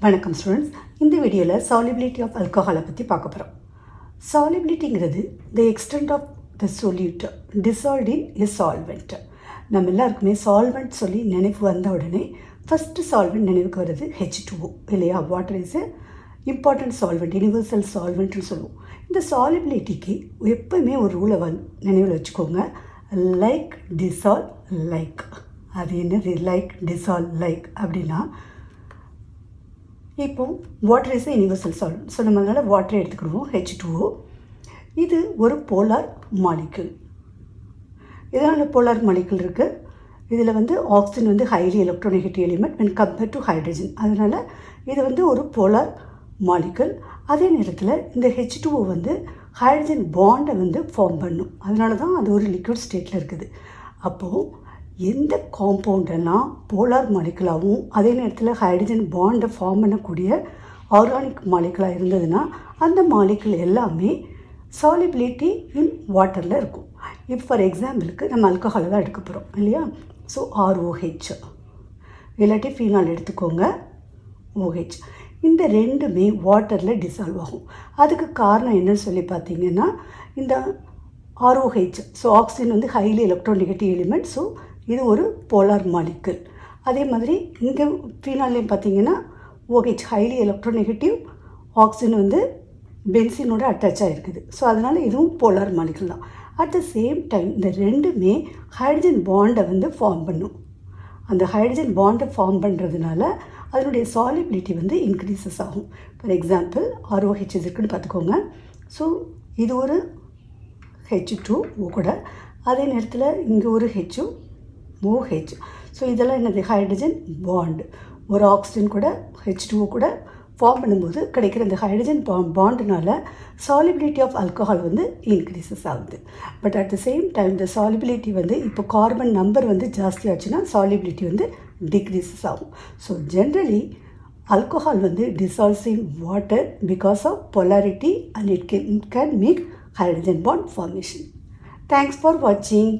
வணக்கம் ஸ்டூடெண்ட்ஸ். இந்த வீடியோவில் சாலிபிலிட்டி ஆஃப் ஆல்கஹாலை பற்றி பார்க்க போகிறோம். சாலிபிலிட்டிங்கிறது the extent of the solute dissolved in a solvent. நம்ம எல்லாருக்குமே சால்வெண்ட் சொல்லி நினைவு வந்த உடனே ஃபஸ்ட்டு சால்வெண்ட் நினைவுக்கு வருது H2O இல்லையா? Water is a important solvent, universal சால்வெண்ட்னு சொல்லுவோம். இந்த சாலிபிலிட்டிக்கு எப்போவுமே ஒரு ரூலை நினைவில் வச்சுக்கோங்க. Like dissolve like. அது என்னது? லைக் டிசால்வ் லைக் அப்படின்னா, இப்போ water is universal solvent. So நம்ம அதனால் வாட்டரை எடுத்துக்கிடுவோம், H2O. இது ஒரு போலார் மாலிக்யூல். இதனால் போலார் மாலிக்யூல் இருக்குது. இதில் oxygen highly electronegative element when compared to hydrogen. அதனால் இது ஒரு போலார் மாலிக்யூல். அதே நேரத்தில் இந்த H2O ஹைட்ரஜன் பாண்டை ஃபார்ம் பண்ணும். அதனால தான் அது ஒரு லிக்விட் ஸ்டேட்டில் இருக்குது. அப்போது எந்த காம்பவுண்டெல்லாம் போலார் மாலிகுலாகவும் அதே நேரத்தில் ஹைட்ரஜன் பாண்டை ஃபார்ம் பண்ணக்கூடிய ஆர்கானிக் மாலிகுலாக இருந்ததுன்னா அந்த மாலிகுல் எல்லாமே சாலிபிலிட்டி இன் வாட்டரில் இருக்கும். இப்போ ஃபார் எக்ஸாம்பிளுக்கு நம்ம ஆல்கஹாலை தான் எடுக்க போகிறோம் இல்லையா? ஸோ ROH இல்லாட்டி ஃபீனால் எடுத்துக்கோங்க, OH. இந்த ரெண்டுமே வாட்டரில் டிசால்வ் ஆகும். அதுக்கு காரணம் என்னன்னு சொல்லி பார்த்தீங்கன்னா, இந்த ROH, so oxygen highly electronegative element. So இது ஒரு போலார் மாலிகுல். அதே மாதிரி இங்கே ஃபீனால்லையும் பார்த்தீங்கன்னா OH ஹைலி எலக்ட்ரோநெகட்டிவ், ஆக்சிஜன் பென்சினோட அட்டாச் ஆகிருக்குது. ஸோ அதனால் இதுவும் போலார் மாலிகுல் தான். அட் த சேம் டைம் இந்த ரெண்டுமே ஹைட்ரஜன் பாண்டை ஃபார்ம் பண்ணும். அந்த ஹைட்ரஜன் பாண்டை ஃபார்ம் பண்ணுறதுனால அதனுடைய சாலிபிலிட்டி இன்க்ரீசஸ் ஆகும். ஃபார் எக்ஸாம்பிள் ROH இருக்குன்னு பார்த்துக்கோங்க. ஸோ இது ஒரு H2O கூட, அதே நேரத்தில் இங்கே ஒரு OH. ஸோ இதெல்லாம் என்னது? Hydrogen bond. ஒரு ஆக்சிஜன் கூட H2O கூட ஃபார்ம் பண்ணும்போது கிடைக்கிற இந்த ஹைட்ரஜன் பாண்டுனால சாலிபிலிட்டி ஆஃப் ஆல்கஹால் இன்க்ரீசஸ் ஆகுது. But at the same time இந்த சாலிபிலிட்டி இப்போ கார்பன் நம்பர் ஜாஸ்தி ஆச்சுன்னா சாலிபிலிட்டி டிக்ரீசஸ் ஆகும். So generally alcohol dissolves in water because of polarity and it can make hydrogen bond formation. Thanks for watching.